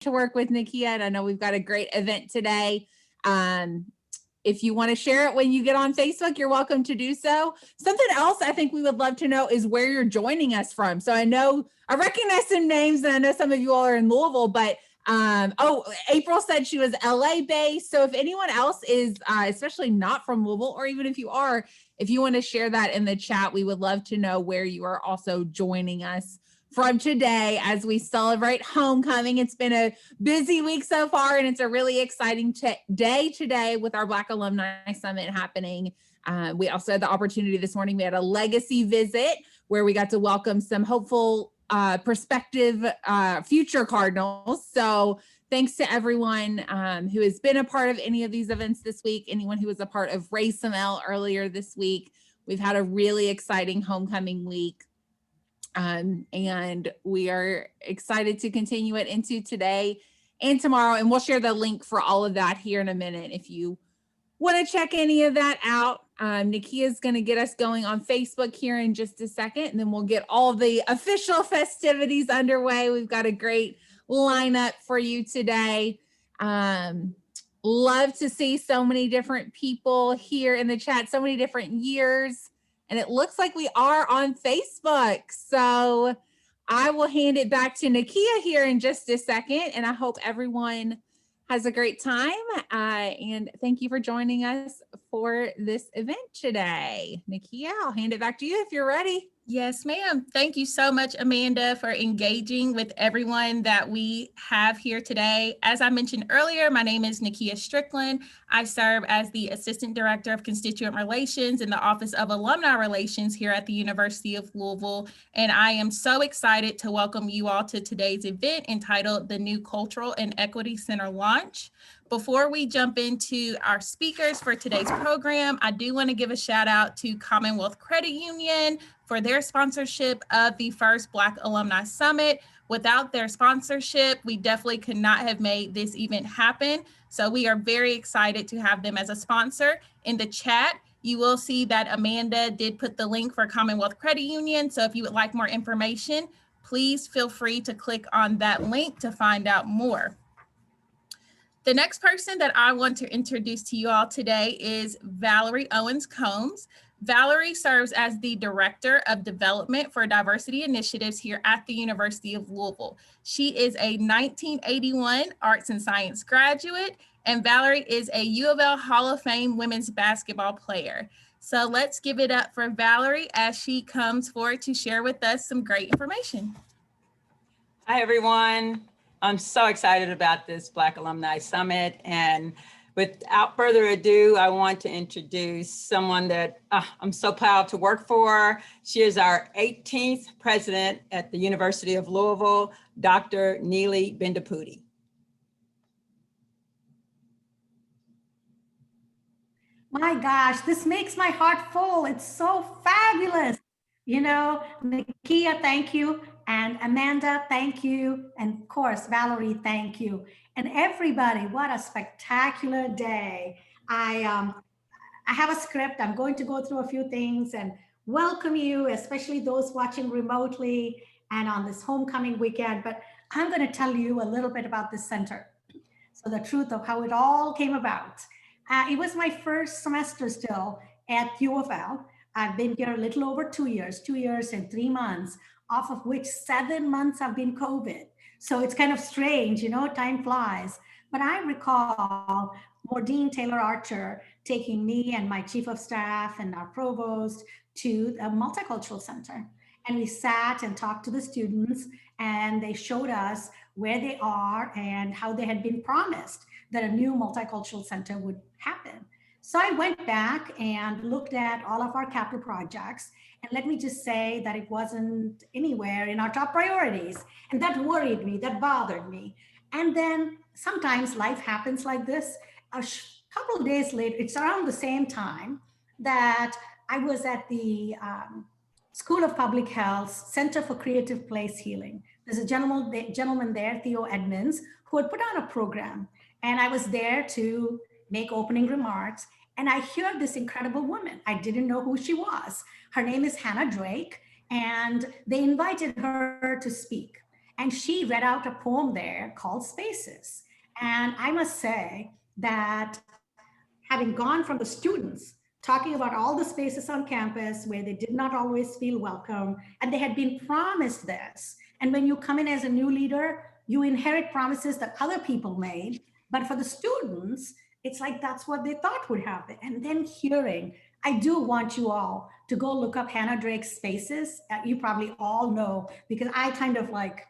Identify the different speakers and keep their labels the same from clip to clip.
Speaker 1: to work with Nakia, and I know we've got a great event today. If you want to share it when you get on Facebook, you're welcome to do so. Something else I think we would love to know is where you're joining us from. So I recognize some names, and I know some of you all are in Louisville, but April said she was LA based. So if anyone else is, especially not from Louisville, or even if you are, if you want to share that in the chat, we would love to know where you are also joining us from today as we celebrate homecoming. It's been a busy week so far, and it's a really exciting day today with our Black Alumni Summit happening. We also had the opportunity this morning. We had a legacy visit where we got to welcome some hopeful prospective future Cardinals. So thanks to everyone who has been a part of any of these events this week, anyone who was a part of Race ML earlier this week. We've had a really exciting homecoming week. And we are excited to continue it into today and tomorrow. And we'll share the link for all of that here in a minute if you want to check any of that out. Nakia is going to get us going on Facebook here in just a second, and then we'll get all the official festivities underway. We've got a great lineup for you today. Love to see so many different people here in the chat, so many different years. And it looks like we are on Facebook. So I will hand it back to Nakia here in just a second. And I hope everyone has a great time. And thank you for joining us for this event today. Nakia, I'll hand it back to you if you're ready.
Speaker 2: Yes, ma'am. Thank you so much, Amanda, for engaging with everyone that we have here today. As I mentioned earlier, my name is Nakia Strickland. I serve as the Assistant Director of Constituent Relations in the Office of Alumni Relations here at the University of Louisville. And I am so excited to welcome you all to today's event entitled the New Cultural and Equity Center launch. Before we jump into our speakers for today's program, I do want to give a shout out to Commonwealth Credit Union for their sponsorship of the first Black Alumni Summit. Without their sponsorship, we definitely could not have made this event happen. So we are very excited to have them as a sponsor. In the chat, you will see that Amanda did put the link for Commonwealth Credit Union. So if you would like more information, please feel free to click on that link to find out more. The next person that I want to introduce to you all today is Valerie Owens-Combs. Valerie serves as the Director of Development for Diversity Initiatives here at the University of Louisville. She is a 1981 Arts and Science graduate, and Valerie is a UofL Hall of Fame women's basketball player. So let's give it up for Valerie as she comes forward to share with us some great information.
Speaker 3: Hi, everyone. I'm so excited about this Black Alumni Summit, and without further ado, I want to introduce someone that I'm so proud to work for. She is our 18th president at the University of Louisville, Dr. Neeli Bendapudi.
Speaker 4: My gosh, this makes my heart full. It's so fabulous. You know, Nakia, thank you. And Amanda, thank you. And of course, Valerie, thank you. And everybody, what a spectacular day. I have a script. I'm going to go through a few things and welcome you, especially those watching remotely and on this homecoming weekend. But I'm going to tell you a little bit about this center. So the truth of how it all came about. It was my first semester still at UofL. I've been here a little over 2 years and 3 months, off of which 7 months have been COVID. So it's kind of strange, you know, time flies. But I recall Maureen Taylor Archer taking me and my chief of staff and our provost to a multicultural center. And we sat and talked to the students, and they showed us where they are and how they had been promised that a new multicultural center would happen. So I went back and looked at all of our capital projects. And let me just say that it wasn't anywhere in our top priorities. And that worried me, that bothered me. And then sometimes life happens like this. A couple of days later, it's around the same time that I was at the School of Public Health Center for Creative Place Healing. There's a gentleman there, Theo Edmonds, who had put on a program. And I was there to make opening remarks. And I hear this incredible woman. I didn't know who she was. Her name is Hannah Drake, and they invited her to speak. And she read out a poem there called Spaces. And I must say that having gone from the students talking about all the spaces on campus where they did not always feel welcome, and they had been promised this. And when you come in as a new leader, you inherit promises that other people made. But for the students, it's like that's what they thought would happen. And then hearing, I do want you all to go look up Hannah Drake's Spaces. You probably all know, because I kind of like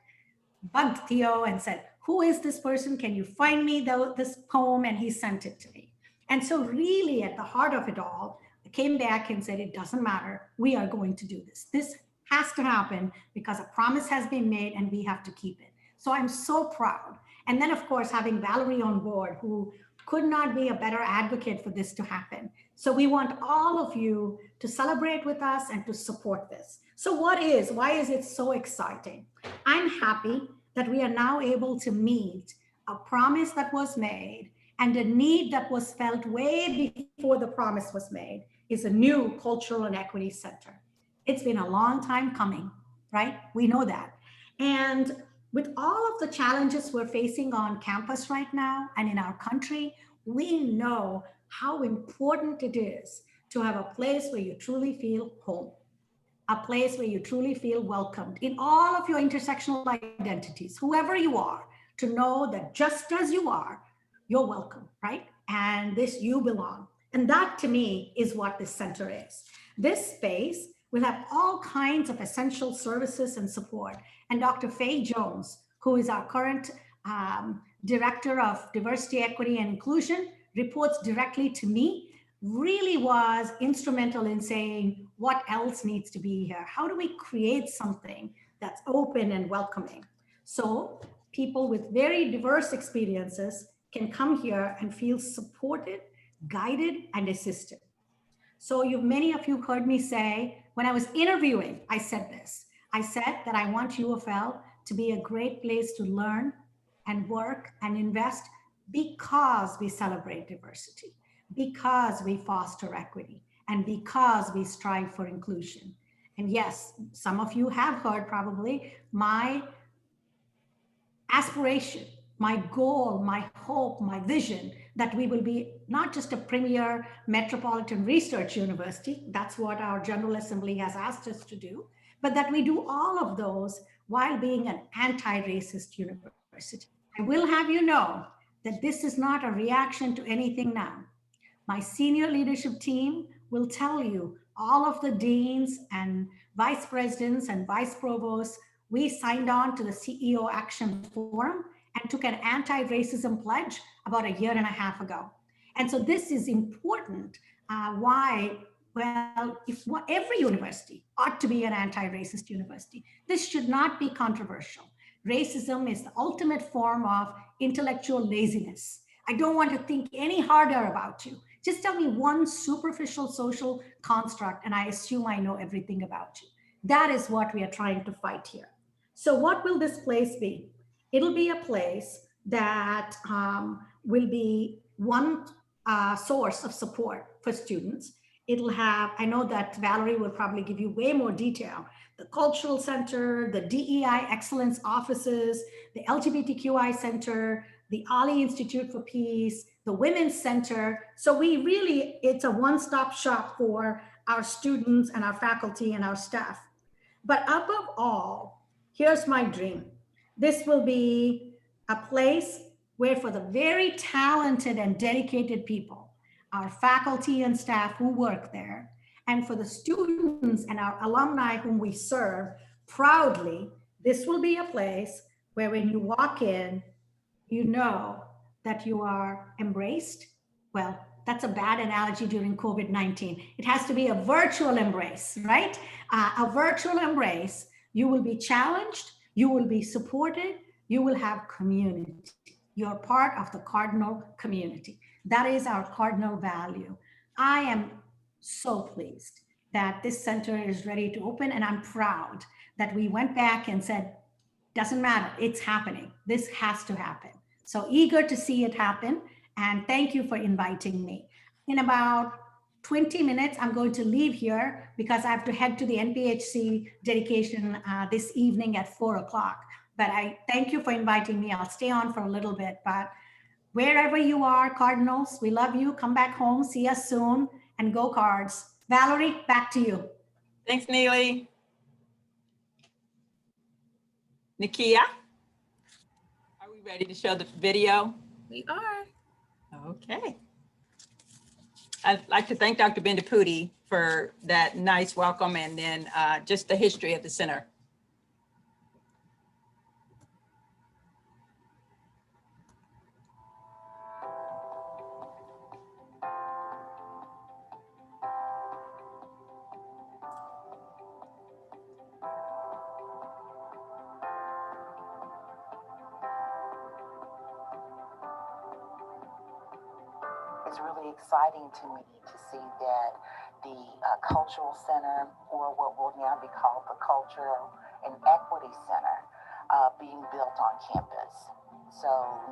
Speaker 4: bugged Theo and said, who is this person? Can you find me this poem? And he sent it to me. And so really at the heart of it all, I came back and said, it doesn't matter. We are going to do this. This has to happen because a promise has been made and we have to keep it. So I'm so proud. And then of course, having Valerie on board, who could not be a better advocate for this to happen. So we want all of you to celebrate with us and to support this. So why is it so exciting? I'm happy that we are now able to meet a promise that was made, and a need that was felt way before the promise was made is a new cultural and equity center. It's been a long time coming, right? We know that. And with all of the challenges we're facing on campus right now and in our country, we know how important it is to have a place where you truly feel home, a place where you truly feel welcomed in all of your intersectional identities, whoever you are, to know that just as you are, you're welcome, right? And this, you belong. And that to me is what this center is. This space will have all kinds of essential services and support. And Dr. Faye Jones, who is our current Director of Diversity, Equity, and Inclusion, reports directly to me, really was instrumental in saying what else needs to be here. How do we create something that's open and welcoming? So people with very diverse experiences can come here and feel supported, guided, and assisted. So many of you heard me say, when I was interviewing, I said this. I said that I want UofL to be a great place to learn and work and invest because we celebrate diversity, because we foster equity, and because we strive for inclusion. And yes, some of you have heard probably my aspiration, my goal, my hope, my vision, that we will be not just a premier metropolitan research university, that's what our General Assembly has asked us to do, but that we do all of those while being an anti-racist university. I will have you know that this is not a reaction to anything now. My senior leadership team will tell you all of the deans and vice presidents and vice provosts, we signed on to the CEO Action Forum and took an anti-racism pledge about a year and a half ago. And so this is important. Why? Well, every university ought to be an anti-racist university. This should not be controversial. Racism is the ultimate form of intellectual laziness. I don't want to think any harder about you. Just tell me one superficial social construct and I assume I know everything about you. That is what we are trying to fight here. So what will this place be? It'll be a place that will be one source of support for students. It'll have, I know that Valerie will probably give you way more detail, the Cultural Center, the DEI Excellence Offices, the LGBTQI Center, the Ali Institute for Peace, the Women's Center. So it's a one-stop shop for our students and our faculty and our staff. But above all, here's my dream. This will be a place where for the very talented and dedicated people, our faculty and staff who work there, and for the students and our alumni whom we serve proudly, this will be a place where when you walk in, you know that you are embraced. Well, that's a bad analogy during COVID-19. It has to be a virtual embrace, right? A virtual embrace. You will be challenged, you will be supported, you will have community. You're part of the cardinal community. That is our cardinal value. I am so pleased that this center is ready to open, and I'm proud that we went back and said, doesn't matter, it's happening. This has to happen. So eager to see it happen, and thank you for inviting me. In about 20 minutes, I'm going to leave here because I have to head to the NPHC dedication this evening at 4 o'clock. but I thank you for inviting me. I'll stay on for a little bit, but wherever you are, Cardinals, we love you. Come back home, see us soon, and go Cards. Valerie, back to you.
Speaker 3: Thanks, Neely. Nakia, are we ready to show the video?
Speaker 2: We are.
Speaker 3: Okay. I'd like to thank Dr. Bendapudi for that nice welcome and then just the history of the center.
Speaker 5: It's really exciting to me to see that the Cultural Center, or what will now be called the Cultural and Equity Center, being built on campus. So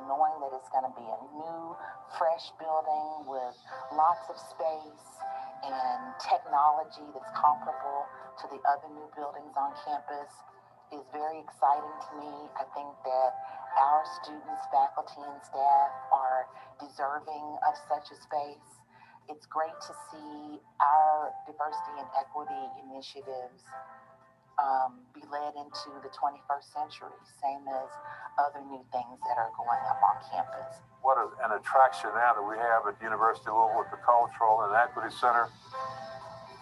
Speaker 5: knowing that it's going to be a new, fresh building with lots of space and technology that's comparable to the other new buildings on campus is very exciting to me. I think that our students, faculty, and staff are deserving of such a space. It's great to see our diversity and equity initiatives be led into the 21st century, same as other new things that are going up on campus.
Speaker 6: What an attraction now that we have at the University of Louisville with the Cultural and Equity Center.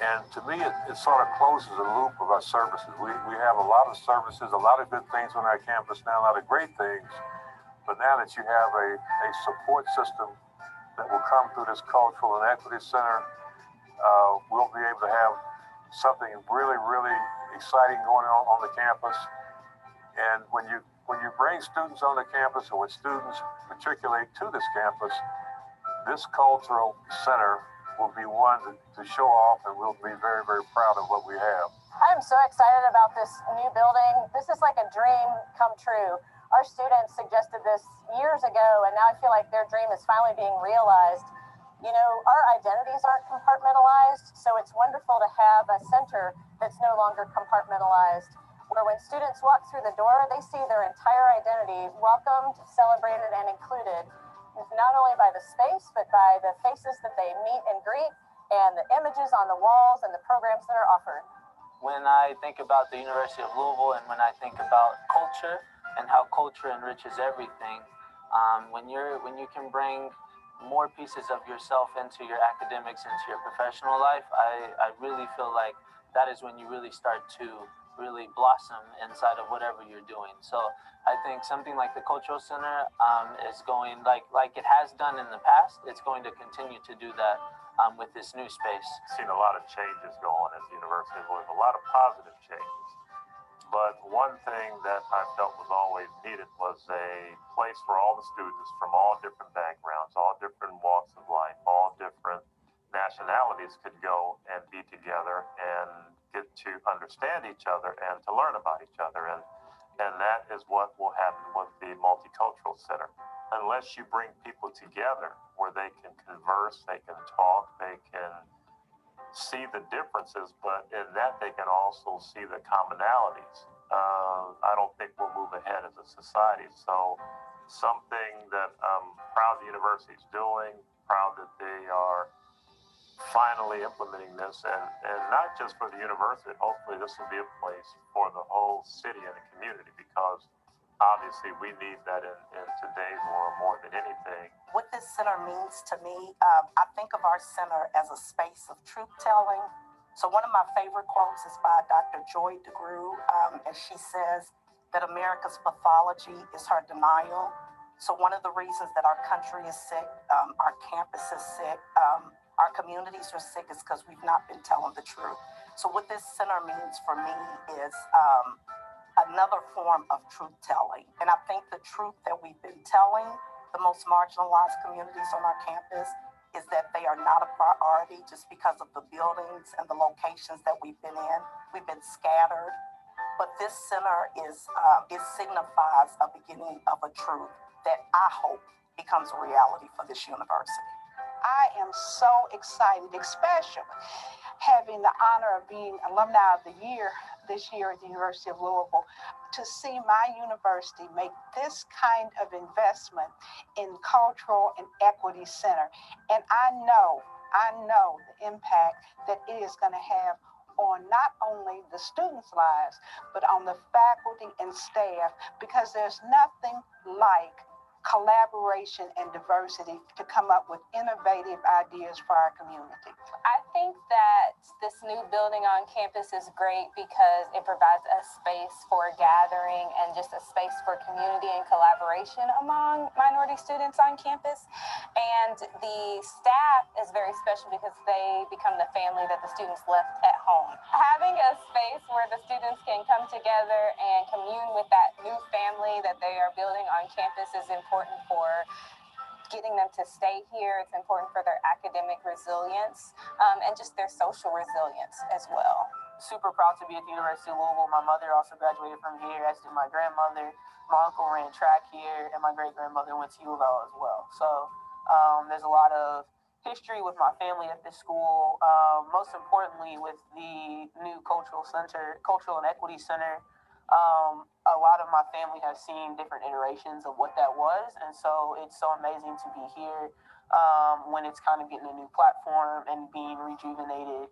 Speaker 6: And to me, it sort of closes the loop of our services. We have a lot of services, a lot of good things on our campus now, a lot of great things. But now that you have a support system that will come through this Cultural and Equity Center, we'll be able to have something really, really exciting going on the campus. And when you bring students on the campus, or when students matriculate to this campus, this Cultural Center will be one to show off, and we'll be very, very proud of what we have.
Speaker 7: I'm so excited about this new building. This is like a dream come true. Our students suggested this years ago, and now I feel like their dream is finally being realized. You know, our identities aren't compartmentalized, so it's wonderful to have a center that's no longer compartmentalized, where when students walk through the door, they see their entire identity welcomed, celebrated, and included, not only by the space, but by the faces that they meet and greet, and the images on the walls and the programs that are offered.
Speaker 8: When I think about the University of Louisville, and when I think about culture and how culture enriches everything, when you can bring more pieces of yourself into your academics, into your professional life, I really feel like that is when you really start to really blossom inside of whatever you're doing. So I think something like the Cultural Center is going, like it has done in the past, it's going to continue to do that with this new space.
Speaker 6: Seen a lot of changes going at the University of Louisville, a lot of positive changes. But one thing that I felt was always needed was a place for all the students from all different backgrounds, all different walks of life, all different nationalities could go and be together and get to understand each other and to learn about each other. And that is what will happen with the Multicultural Center. Unless you bring people together where they can converse, they can talk, they can see the differences, but in that they can also see the commonalities. I don't think we'll move ahead as a society. So something that I'm proud the university is doing, proud that they are finally implementing this, and not just for the university. Hopefully this will be a place for the whole city and the community, because obviously we need that in today's world more than anything.
Speaker 5: What this center means to me, I think of our center as a space of truth telling. So one of my favorite quotes is by Dr. Joy DeGruy, and she says that America's pathology is her denial. So one of the reasons that our country is sick, our campus is sick, our communities are sick is because we've not been telling the truth. So what this center means for me is another form of truth telling. And I think the truth that we've been telling the most marginalized communities on our campus is that they are not a priority just because of the buildings and the locations that we've been in. We've been scattered, but this center it signifies a beginning of a truth that I hope becomes a reality for this university.
Speaker 9: I am so excited, especially having the honor of being Alumni of the Year
Speaker 5: this year at the University of Louisville to see my university make this kind of investment in cultural and equity center. And I know the impact that it is going to have on not only the students' lives, but on the faculty and staff, because there's nothing like collaboration and diversity to come up with innovative ideas for our community.
Speaker 7: I think that this new building on campus is great because it provides a space for gathering and just a space for community and collaboration among minority students on campus. And the staff is very special because they become the family that the students left at home. Having a space where the students can come together and commune with that new family that they are building on campus is important for getting them to stay here. It's important for their academic resilience and just their social resilience as well.
Speaker 8: Super proud to be at the University of Louisville. My mother also graduated from here, as did my grandmother. My uncle ran track here, and my great-grandmother went to UofL as well. So there's a lot of history with my family at this school. Most importantly, with the new cultural and equity center, a lot of my family has seen different iterations of what that was, and so it's so amazing to be here when it's kind of getting a new platform and being rejuvenated,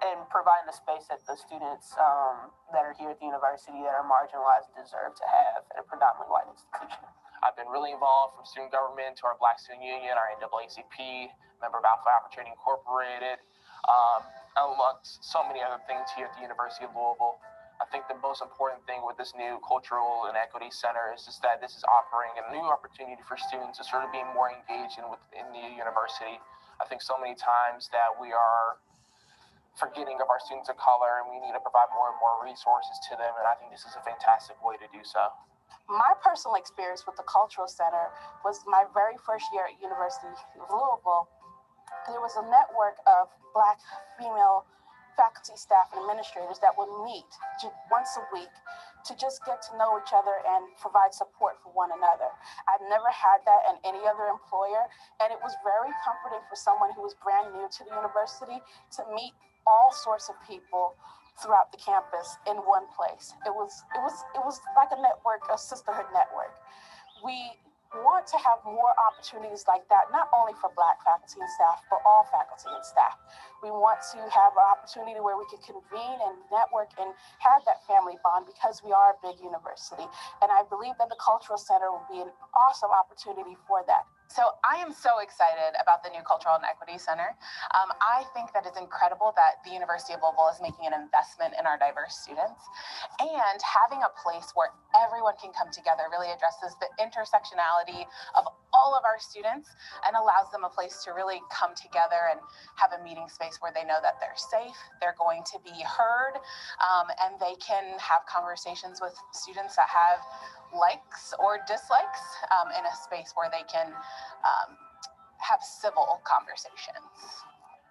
Speaker 8: and providing the space that the students that are here at the university that are marginalized deserve to have at a predominantly white institution.
Speaker 9: I've been really involved from student government to our Black Student Union, our NAACP, member of Alpha Opportunity Incorporated, amongst so many other things here at the University of Louisville. I think the most important thing with this new Cultural and Equity Center is just that this is offering a new opportunity for students to sort of be more engaged within the university. I think so many times that we are forgetting of our students of color, and we need to provide more and more resources to them, and I think this is a fantastic way to do so.
Speaker 5: My personal experience with the Cultural Center was my very first year at University of Louisville. There was a network of Black female faculty, staff, and administrators that would meet once a week to just get to know each other and provide support for one another. I've never had that in any other employer, and it was very comforting for someone who was brand new to the university to meet all sorts of people throughout the campus in one place. It was like a network, a sisterhood network. We want to have more opportunities like that, not only for Black faculty and staff, but all faculty and staff. We want to have an opportunity where we can convene and network and have that family bond because we are a big university. And I believe that the Cultural Center will be an awesome opportunity for that.
Speaker 10: So I am so excited about the new Cultural and Equity Center. I think that it's incredible that the University of Louisville is making an investment in our diverse students, and having a place where everyone can come together really addresses the intersectionality of all of our students and allows them a place to really come together and have a meeting space where they know that they're safe, they're going to be heard, and they can have conversations with students that have likes or dislikes in a space where they can have civil conversations.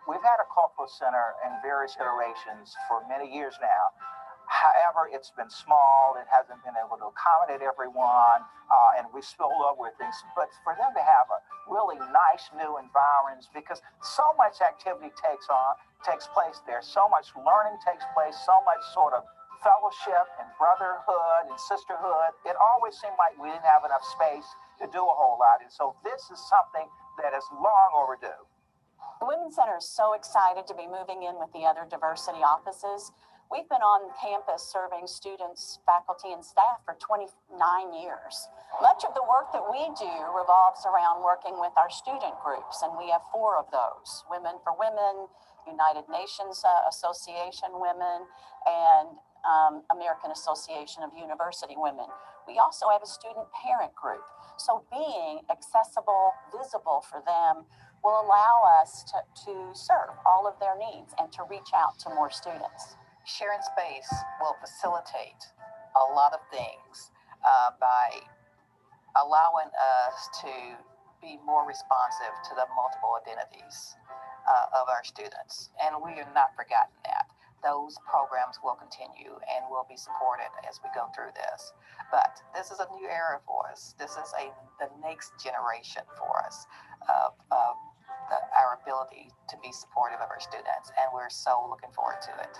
Speaker 11: We've had a cultural center in various iterations for many years now. However, it's been small, it hasn't been able to accommodate everyone, and we spilled over things. But for them to have a really nice new environment, because so much activity takes place there, so much learning takes place, so much sort of fellowship and brotherhood and sisterhood. It always seemed like we didn't have enough space to do a whole lot. And so this is something that is long overdue.
Speaker 12: The Women's Center is so excited to be moving in with the other diversity offices. We've been on campus serving students, faculty, and staff for 29 years. Much of the work that we do revolves around working with our student groups, and we have 4 of those: Women for Women, United Nations Association Women, and American Association of University Women. We also have a student parent group. So being accessible, visible for them will allow us to serve all of their needs and to reach out to more students.
Speaker 13: Sharing space will facilitate a lot of things by allowing us to be more responsive to the multiple identities of our students. And we are not forgotten that. Those programs will continue and will be supported as we go through this. But this is a new era for us. This is the next generation for us of our ability to be supportive of our students. And we're so looking forward to it.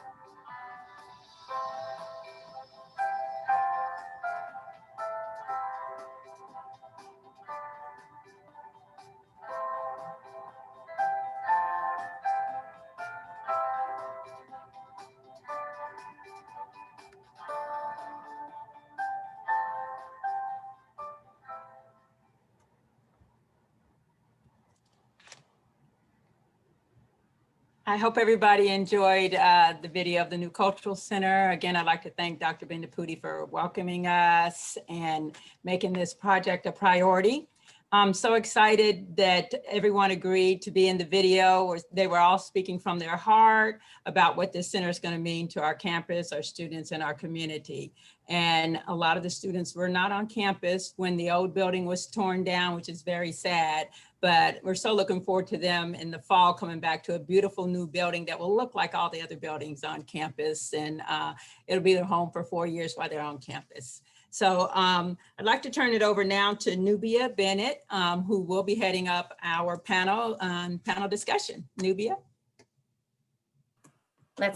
Speaker 3: I hope everybody enjoyed the video of the New Cultural Center. Again, I'd like to thank Dr. Bendaputi for welcoming us and making this project a priority. I'm so excited that everyone agreed to be in the video. They were all speaking from their heart about what this center is going to mean to our campus, our students, and our community. And a lot of the students were not on campus when the old building was torn down, which is very sad. But we're so looking forward to them in the fall coming back to a beautiful new building that will look like all the other buildings on campus. And it'll be their home for 4 years while they're on campus. So I'd like to turn it over now to Nubia Bennett, who will be heading up our panel discussion. Nubia.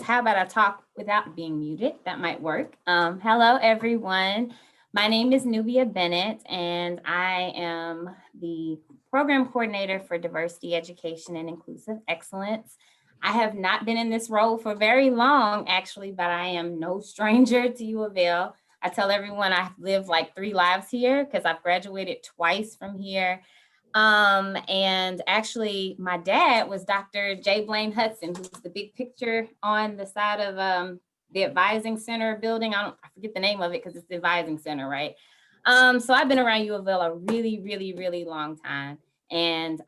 Speaker 14: How about I talk without being muted? That might work. Hello, everyone. My name is Nubia Bennett, and I am the Program Coordinator for Diversity, Education, and Inclusive Excellence. I have not been in this role for very long, actually, but I am no stranger to UofL. I tell everyone I've lived like 3 lives here because I've graduated twice from here. And actually, my dad was Dr. J. Blaine Hudson, who's the big picture on the side of the Advising Center building. I forget the name of it because it's the Advising Center, right? So I've been around UofL a really long time. And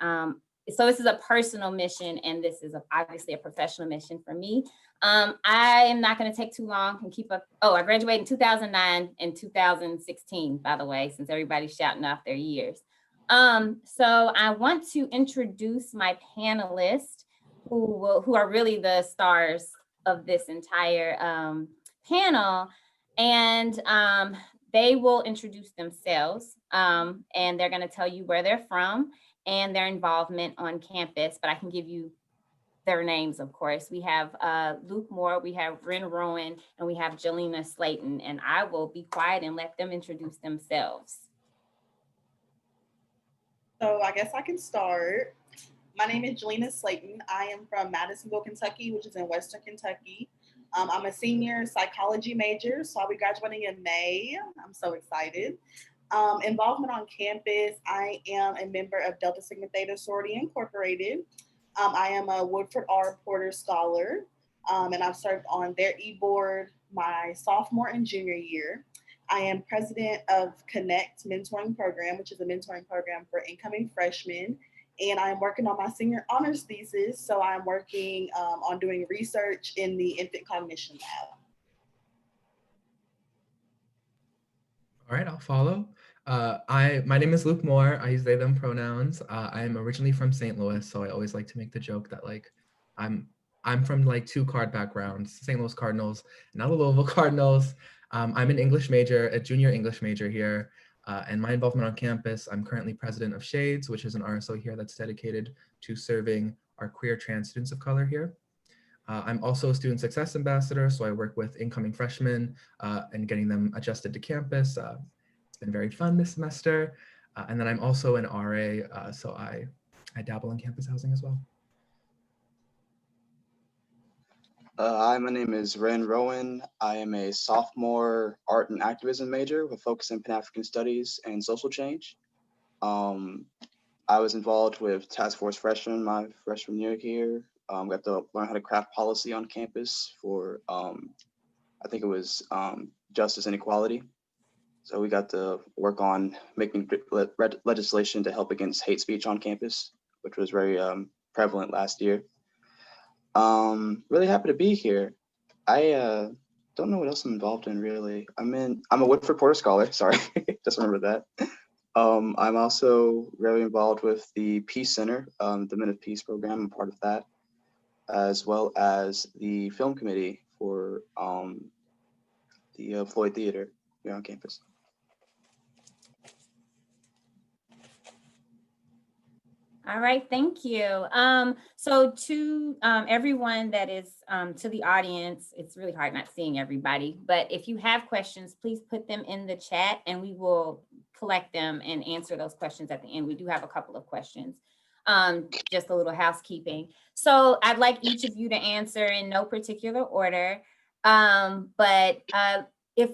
Speaker 14: so this is a personal mission, and this is obviously a professional mission for me. I am not going to take too long and keep up. Oh, I graduated in 2009 and 2016, by the way, since everybody's shouting off their years. So I want to introduce my panelists who are really the stars of this entire panel. And they will introduce themselves, and they're going to tell you where they're from and their involvement on campus, but I can give you their names, of course. We have Luke Moore, we have Ren Rowan, and we have Jelena Slayton, and I will be quiet and let them introduce themselves.
Speaker 15: So I guess I can start. My name is Jelena Slayton. I am from Madisonville, Kentucky, which is in Western Kentucky. I'm a senior psychology major, so I'll be graduating in May. I'm so excited. Involvement on campus, I am a member of Delta Sigma Theta Sorority Incorporated. I am a Woodford R. Porter Scholar, and I've served on their e-board my sophomore and junior year. I am president of Connect Mentoring Program, which is a mentoring program for incoming freshmen. And I'm working on my senior honors thesis. So I'm working on doing research in the infant cognition lab.
Speaker 16: All right, I'll follow. My name is Luke Moore. I use they, them pronouns. I am originally from St. Louis, so I always like to make the joke that like I'm from like 2 card backgrounds, St. Louis Cardinals, and now the Louisville Cardinals. I'm an English major, a junior English major here, and my involvement on campus, I'm currently president of Shades, which is an RSO here that's dedicated to serving our queer trans students of color here. I'm also a student success ambassador, so I work with incoming freshmen and getting them adjusted to campus. It's been very fun this semester. And then I'm also an RA, so I dabble in campus housing as well.
Speaker 17: Hi, my name is Ren Rowan. I am a sophomore art and activism major with focus in Pan-African studies and social change. I was involved with Task Force Freshman my freshman year here. Got to learn how to craft policy on campus for, I think it was justice and equality. So we got to work on making legislation to help against hate speech on campus, which was very prevalent last year. Really happy to be here. I don't know what else I'm involved in really. I'm a Woodford Porter Scholar, sorry, just remember that. I'm also really involved with the Peace Center, the Men of Peace program, I'm part of that, as well as the film committee for the Floyd Theater here on campus.
Speaker 14: All right, thank you. So to everyone that is to the audience, it's really hard not seeing everybody, but if you have questions, please put them in the chat and we will collect them and answer those questions at the end. We do have a couple of questions. Just a little housekeeping. So I'd like each of you to answer in no particular order. If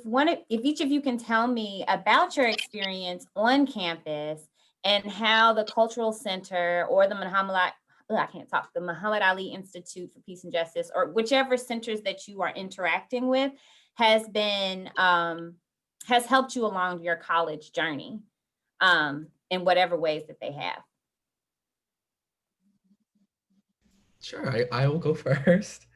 Speaker 14: each of you can tell me about your experience on campus and how the Cultural Center or the the Muhammad Ali Institute for Peace and Justice, or whichever centers that you are interacting with, has helped you along your college journey, in whatever ways that they have.
Speaker 16: Sure, I will go first.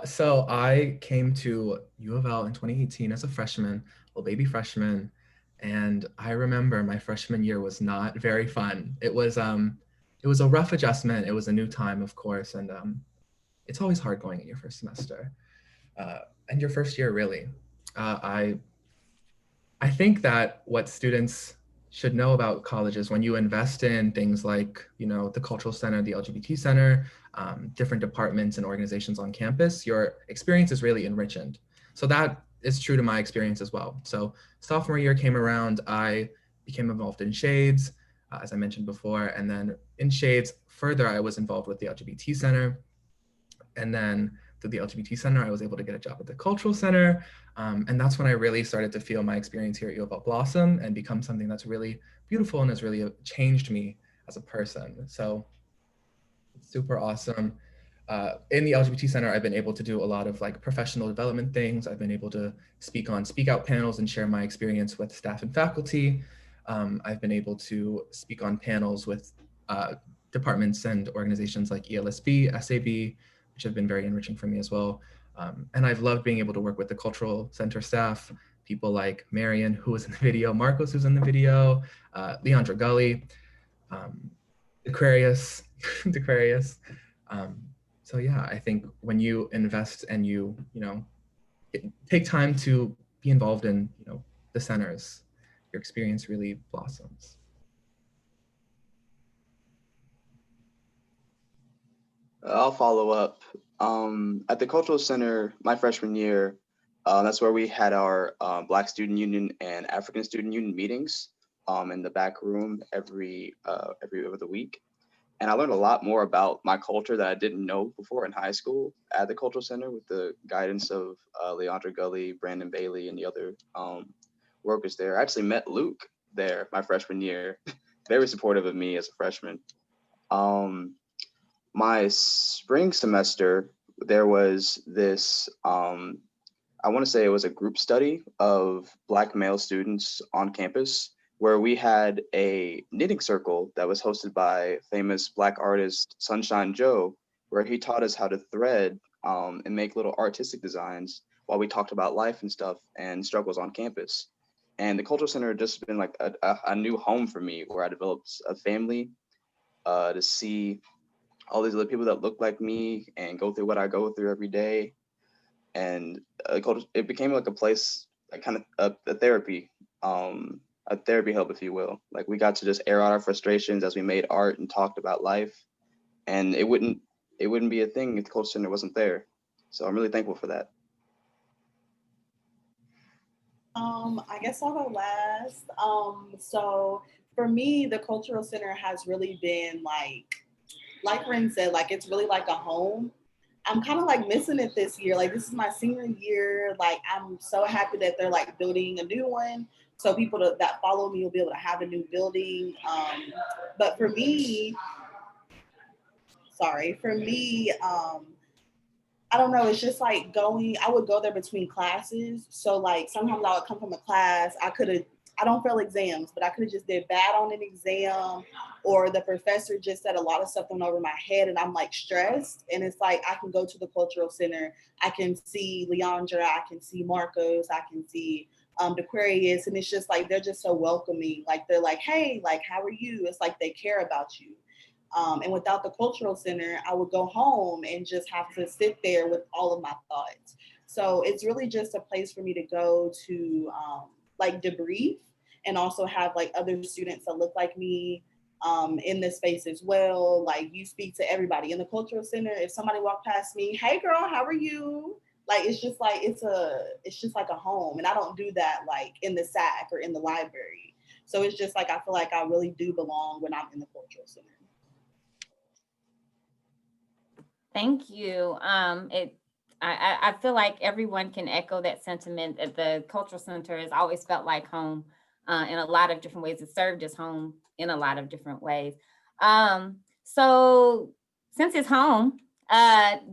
Speaker 16: So I came to U of L in 2018 as a freshman, little baby freshman, and I remember my freshman year was not very fun. It was a rough adjustment. It was a new time, of course, and it's always hard going in your first semester and your first year, really. I think that what students should know about colleges, when you invest in things like, the Cultural Center, the LGBT Center, different departments and organizations on campus, your experience is really enriched. So that is true to my experience as well. So sophomore year came around, I became involved in Shades, as I mentioned before, and then in Shades further, I was involved with the LGBT Center. And then through the LGBT Center, I was able to get a job at the Cultural Center. And that's when I really started to feel my experience here at UofL blossom and become something that's really beautiful and has really changed me as a person. So it's super awesome. In the LGBT Center, I've been able to do a lot of professional development things. I've been able to speak on speak out panels and share my experience with staff and faculty. I've been able to speak on panels with departments and organizations like ELSB, SAB, which have been very enriching for me as well. And I've loved being able to work with the Cultural Center staff, people like Marion, who was in the video, Marcos, who's in the video, Leandra Gully, Aquarius. So yeah, I think when you invest and you take time to be involved in the centers, your experience really blossoms.
Speaker 17: I'll follow up. At the Cultural Center, my freshman year, that's where we had our Black Student Union and African Student Union meetings in the back room every other week. And I learned a lot more about my culture that I didn't know before in high school at the Cultural Center with the guidance of Leandra Gully, Brandon Bailey, and the other workers there. I actually met Luke there my freshman year, very supportive of me as a freshman. My spring semester, there was this, I want to say it was a group study of Black male students on campus, where we had a knitting circle that was hosted by famous Black artist Sunshine Joe, where he taught us how to thread and make little artistic designs while we talked about life and stuff and struggles on campus. And the Cultural Center had just been like a new home for me, where I developed a family to see all these other people that look like me and go through what I go through every day. And it became like a place, like kind of a therapy hub, if you will. Like we got to just air out our frustrations as we made art and talked about life. And it wouldn't be a thing if the Cultural Center wasn't there. So I'm really thankful for that.
Speaker 15: I guess I'll go last. So for me, the Cultural Center has really been like Ren said, it's really like a home. I'm kind of missing it this year. This is my senior year. I'm so happy that they're building a new one. So people that follow me will be able to have a new building. But for me, I don't know. It's just I would go there between classes. So sometimes I would come from a class. I don't fail exams, but I could have just did bad on an exam, or the professor just said a lot of stuff went over my head and I'm stressed. And it's I can go to the Cultural Center. I can see Leandra, I can see Marcos, I can see Aquarius. And it's just they're just so welcoming. They're hey, how are you? It's they care about you. And without the Cultural Center, I would go home and just have to sit there with all of my thoughts. So it's really just a place for me to go to debrief, and also have other students that look like me in this space as well. Like, you speak to everybody in the cultural center. If somebody walked past me, hey girl, how are you? Like, it's just like, it's just like a home. And I don't do that like in the SAC or in the library. So it's just like, I feel like I really do belong when I'm in the cultural center.
Speaker 14: Thank you. I feel like everyone can echo that sentiment that the cultural center has always felt like home in a lot of different ways. It served as home in a lot of different ways. So since it's home,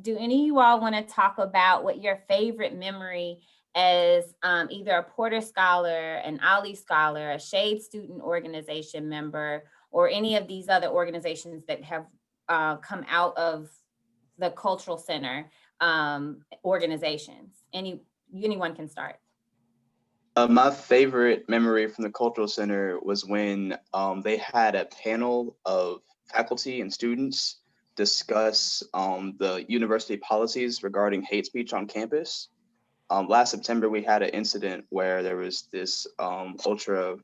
Speaker 14: do any of you all want to talk about what your favorite memory as either a Porter Scholar, an Ollie Scholar, a Shade Student Organization member, or any of these other organizations that have come out of the cultural center organizations? Anyone can start.
Speaker 17: My favorite memory from the cultural center was when they had a panel of faculty and students discuss the university policies regarding hate speech on campus. Last September, we had an incident where there was this ultra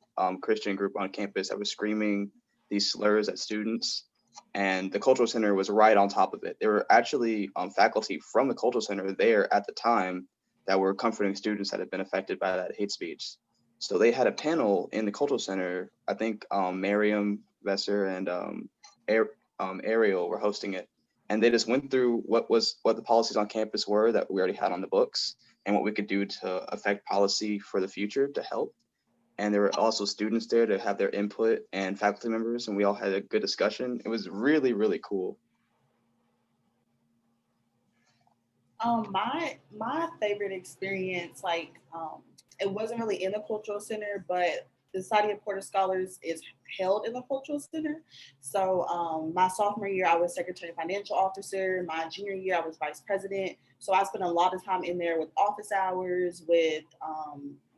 Speaker 17: Christian group on campus that was screaming these slurs at students. And the cultural center was right on top of it. There were actually faculty from the cultural center there at the time that were comforting students that had been affected by that hate speech. So they had a panel in the cultural center. I think Miriam Vesser and Ariel were hosting it. And they just went through what the policies on campus were that we already had on the books and what we could do to affect policy for the future to help. And there were also students there to have their input and faculty members, and we all had a good discussion. It was really, really cool.
Speaker 15: My favorite experience, like, it wasn't really in the cultural center, but the Society of Porter Scholars is held in the cultural center. So my sophomore year, I was secretary financial officer. My junior year, I was vice president. So I spent a lot of time in there with office hours, with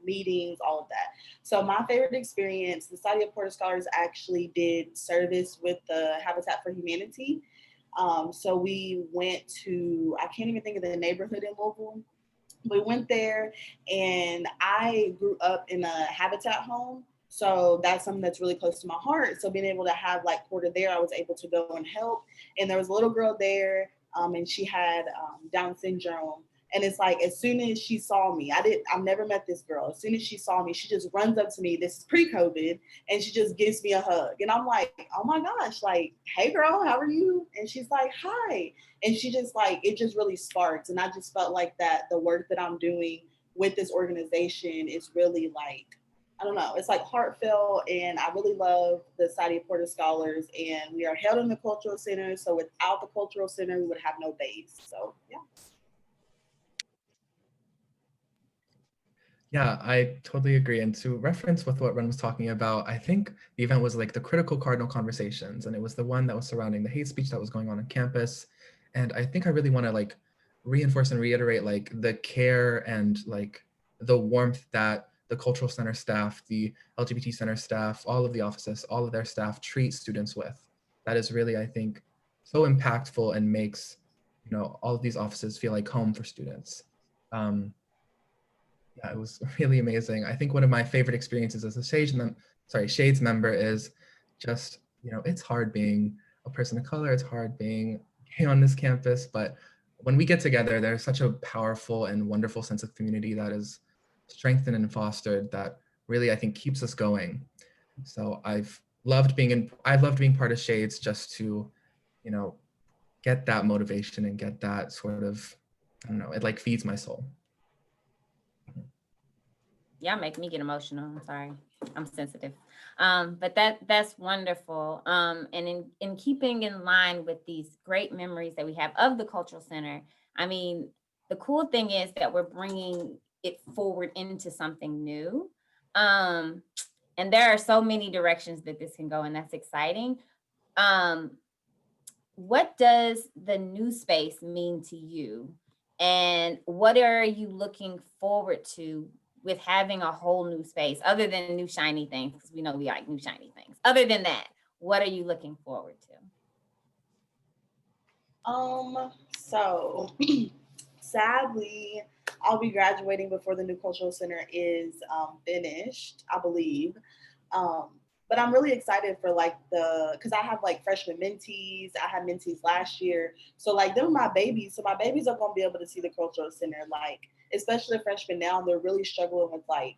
Speaker 15: meetings, all of that. So my favorite experience, the Society of Porter Scholars actually did service with the Habitat for Humanity. So we went to, I can't even think of the neighborhood in Louisville. We went there, and I grew up in a Habitat home. So that's something that's really close to my heart. So being able to have like Porter there, I was able to go and help. And there was a little girl there, and she had Down syndrome. And it's like, as soon as she saw me, I've never met this girl. As soon as she saw me, she just runs up to me. This is pre-COVID. And she just gives me a hug. And I'm like, oh my gosh, like, hey girl, how are you? And she's like, hi. And she just like, it just really sparked. And I just felt like that the work that I'm doing with this organization is really like, I don't know, it's like heartfelt. And I really love the Society of Porter Scholars. And we are held in the Cultural Center. So without the Cultural Center, we would have no base. So yeah.
Speaker 16: Yeah, I totally agree. And to reference with what Ren was talking about, I think the event was like the critical cardinal conversations, and it was the one that was surrounding the hate speech that was going on campus. And I think I really want to like reinforce and reiterate like the care and like the warmth that the cultural center staff, the LGBT center staff, all of the offices, all of their staff treat students with. That is really, I think, so impactful and makes, you know, all of these offices feel like home for students. Yeah, it was really amazing. I think one of my favorite experiences as a Shades member is just, you know, it's hard being a person of color, it's hard being gay on this campus, but when we get together, there's such a powerful and wonderful sense of community that is strengthened and fostered that really, I think, keeps us going. So I've loved being part of Shades just to, you know, get that motivation and get that sort of, I don't know, it like feeds my soul.
Speaker 14: Y'all make me get emotional. I'm sorry. I'm sensitive. But that's wonderful. And in keeping in line with these great memories that we have of the Cultural Center, I mean, the cool thing is that we're bringing it forward into something new. And there are so many directions that this can go, and that's exciting. What does the new space mean to you? And what are you looking forward to with having a whole new space, other than new shiny things, because we know we like new shiny things. Other than that, what are you looking forward to?
Speaker 15: So sadly, I'll be graduating before the new Cultural Center is finished, I believe. But But I'm really excited for like because I have like freshman mentees. I had mentees last year. So like them are my babies. So my babies are gonna be able to see the cultural center. Like, especially freshmen now, they're really struggling with like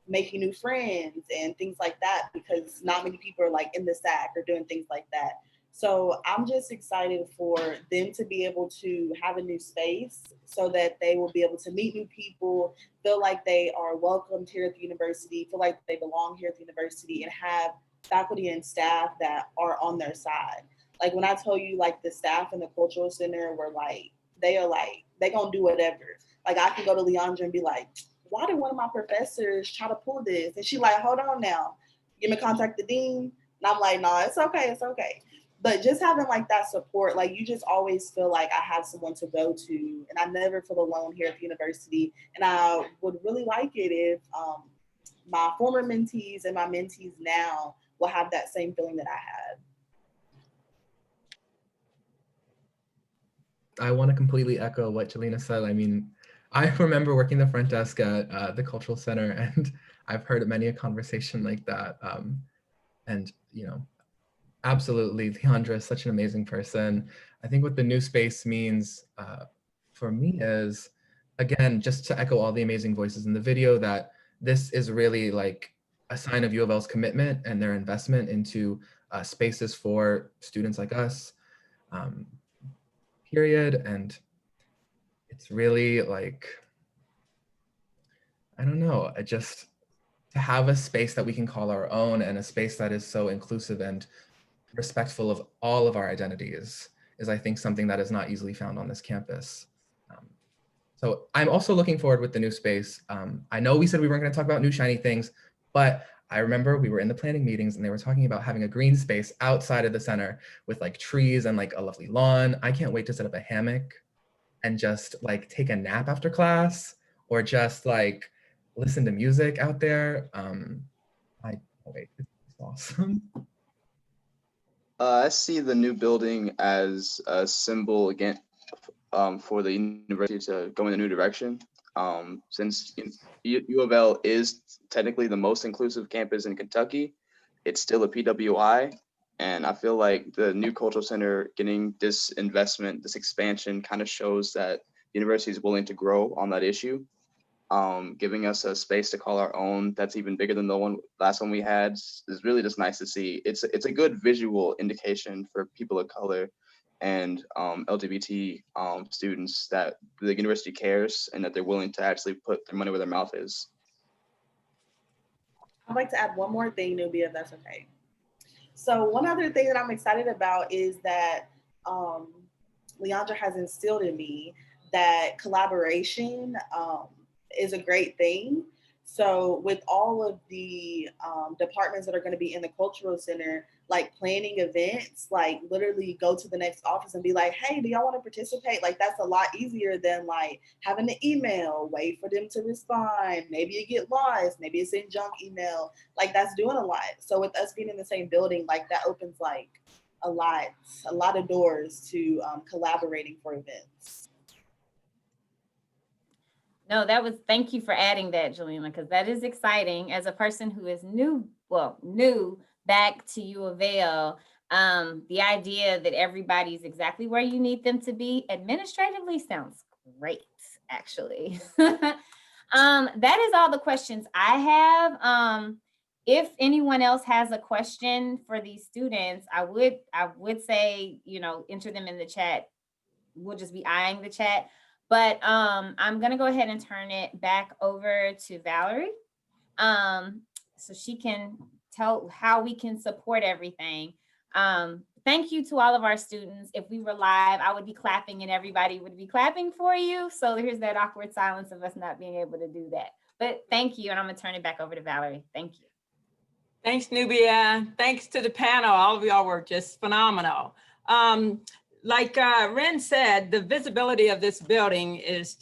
Speaker 15: making new friends and things like that because not many people are like in the SAC or doing things like that. So I'm just excited for them to be able to have a new space so that they will be able to meet new people, feel like they are welcomed here at the university, feel like they belong here at the university, and have faculty and staff that are on their side. Like when I tell you like the staff in the cultural center were like, they gonna do whatever. Like I can go to Leandra and be like, why did one of my professors try to pull this? And she like, hold on now, give me contact the dean. And I'm like, no, it's okay, it's okay. But just having like that support, like you just always feel like I have someone to go to, and I never feel alone here at the university. And I would really like it if my former mentees and my mentees now will have that same feeling that I had.
Speaker 16: I want to completely echo what Jelena said. I mean, I remember working the front desk at the Cultural Center, and I've heard many a conversation like that. And, you know, absolutely, Leandra is such an amazing person. I think what the new space means for me is, again, just to echo all the amazing voices in the video, that this is really like a sign of UofL's commitment and their investment into spaces for students like us, period. And it's really like, I don't know, just to have a space that we can call our own and a space that is so inclusive and respectful of all of our identities is I think something that is not easily found on this campus. So I'm also looking forward with the new space. I know we said we weren't going to talk about new shiny things, but I remember we were in the planning meetings and they were talking about having a green space outside of the center with like trees and like a lovely lawn. I can't wait to set up a hammock and just like take a nap after class or just like listen to music out there. I can't wait. It's awesome.
Speaker 17: I see the new building as a symbol again for the university to go in a new direction. Since UofL is technically the most inclusive campus in Kentucky, it's still a PWI. And I feel like the new cultural center getting this investment, this expansion kind of shows that the university is willing to grow on that issue. Giving us a space to call our own that's even bigger than the last one we had is really just nice to see. It's a good visual indication for people of color and LGBT students that the university cares and that they're willing to actually put their money where their mouth is.
Speaker 15: I'd like to add one more thing, Nubia, if that's okay. So one other thing that I'm excited about is that Leandra has instilled in me that collaboration is a great thing. So with all of the departments that are going to be in the cultural center, like planning events, like literally go to the next office and be like, hey, do y'all want to participate? Like that's a lot easier than like having an email, wait for them to respond. Maybe it get lost, maybe it's in junk email. Like that's doing a lot. So with us being in the same building, like that opens like a lot of doors to collaborating for events.
Speaker 14: No, thank you for adding that, Jelena, because that is exciting. As a person who is new back to U of L, the idea that everybody's exactly where you need them to be administratively sounds great, actually. That is all the questions I have. If anyone else has a question for these students, I would say, enter them in the chat. We'll just be eyeing the chat. But I'm going to go ahead and turn it back over to Valerie so she can tell how we can support everything. Thank you to all of our students. If we were live, I would be clapping and everybody would be clapping for you. So here's that awkward silence of us not being able to do that. But thank you. And I'm going to turn it back over to Valerie. Thank you.
Speaker 3: Thanks, Nubia. Thanks to the panel. All of y'all were just phenomenal. Like Ren said, the visibility of this building is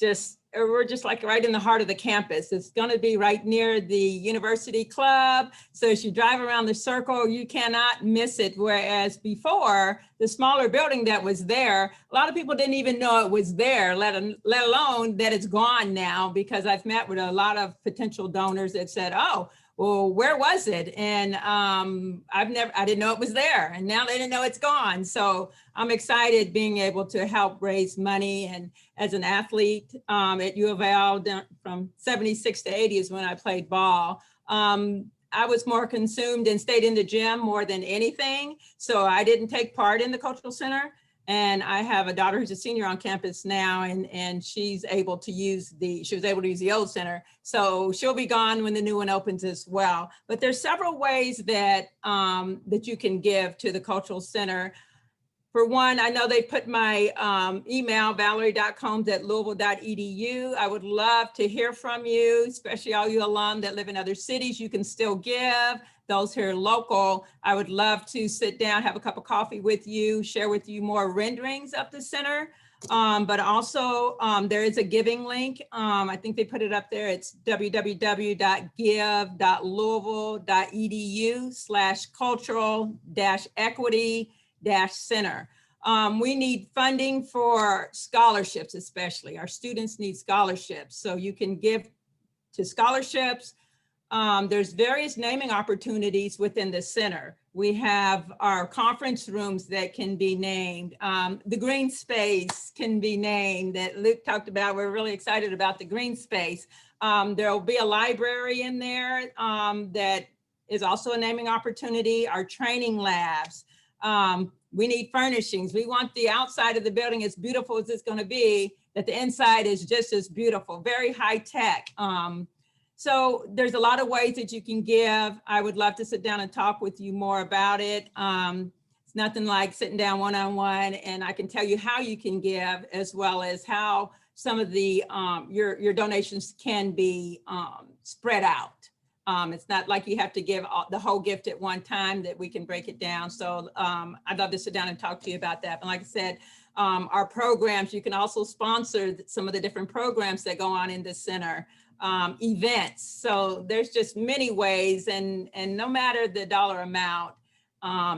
Speaker 3: we're just like right in the heart of the campus. It's going to be right near the University Club. So as you drive around the circle, you cannot miss it. Whereas before, the smaller building that was there, a lot of people didn't even know it was there, let alone that it's gone now, because I've met with a lot of potential donors that said, oh, well, where was it? And I didn't know it was there, and now they didn't know it's gone. So I'm excited being able to help raise money. And as an athlete at UofL from 76 to 80 is when I played ball. I was more consumed and stayed in the gym more than anything. So I didn't take part in the cultural center. And I have a daughter who's a senior on campus now, and she was able to use the old center. So she'll be gone when the new one opens as well. But there's several ways that, that you can give to the cultural center. For one, I know they put my email, valerie.combs@louisville.edu. I would love to hear from you, especially all you alum that live in other cities. You can still give. Those here local, I would love to sit down, have a cup of coffee with you, share with you more renderings of the center. But also there is a giving link. I think they put it up there. It's www.give.louisville.edu/cultural-equity-center. We need funding for scholarships, especially. Our students need scholarships. So you can give to scholarships. There's various naming opportunities within the center. We have our conference rooms that can be named. The green space can be named that Luke talked about. We're really excited about the green space. There will be a library in there that is also a naming opportunity. Our training labs. We need furnishings. We want the outside of the building, as beautiful as it's going to be, that the inside is just as beautiful, very high tech. So there's a lot of ways that you can give. I would love to sit down and talk with you more about it. It's nothing like sitting down one-on-one, and I can tell you how you can give, as well as how some of the your donations can be spread out. It's not like you have to give the whole gift at one time, that we can break it down. So I'd love to sit down and talk to you about that. But like I said, our programs, you can also sponsor some of the different programs that go on in the center. Events. So there's just many ways, and no matter the dollar amount,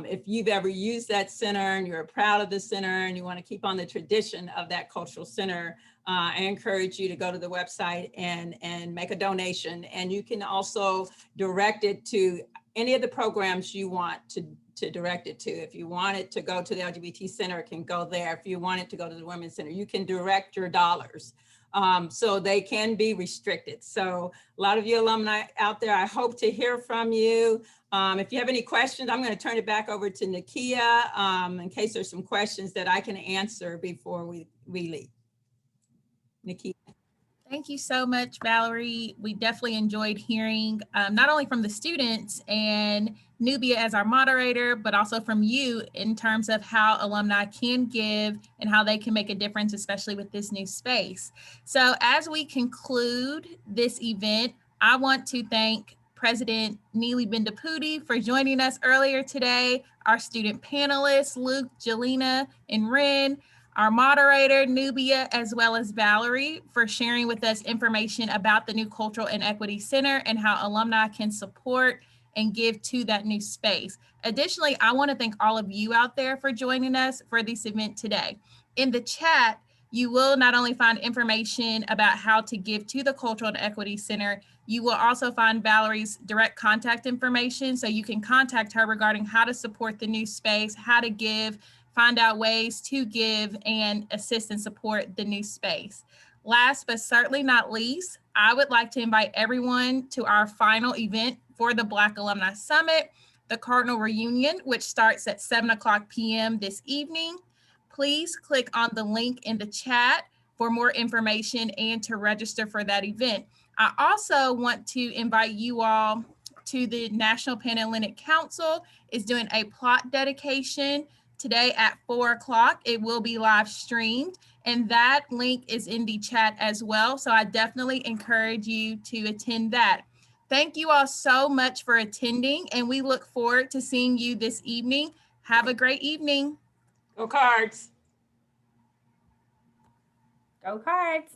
Speaker 3: if you've ever used that center and you're proud of the center and you want to keep on the tradition of that cultural center, I encourage you to go to the website and make a donation. And you can also direct it to any of the programs you want to direct it to. If you want it to go to the LGBT center, it can go there. If you want it to go to the Women's Center, you can direct your dollars. So they can be restricted. So a lot of you alumni out there, I hope to hear from you. If you have any questions, I'm going to turn it back over to Nakia in case there's some questions that I can answer before we leave. Nakia.
Speaker 2: Thank you so much, Valerie. We definitely enjoyed hearing not only from the students and Nubia as our moderator, but also from you in terms of how alumni can give and how they can make a difference, especially with this new space. So as we conclude this event, I want to thank President Neely Bendapudi for joining us earlier today, our student panelists, Luke, Jelena, and Ren, our moderator, Nubia, as well as Valerie, for sharing with us information about the new Cultural and Equity Center and how alumni can support and give to that new space. Additionally, I want to thank all of you out there for joining us for this event today. In the chat, you will not only find information about how to give to the Cultural and Equity Center, you will also find Valerie's direct contact information, so you can contact her regarding how to support the new space, how to give, find out ways to give, and assist and support the new space. Last but certainly not least, I would like to invite everyone to our final event for the Black Alumni Summit, the Cardinal Reunion, which starts at 7:00 p.m. this evening. Please click on the link in the chat for more information and to register for that event. I also want to invite you all to the National Panhellenic Council is doing a plot dedication today at 4:00. It will be live streamed, and that link is in the chat as well. So I definitely encourage you to attend that. Thank you all so much for attending, and we look forward to seeing you this evening. Have a great evening.
Speaker 3: Go Cards.
Speaker 14: Go Cards.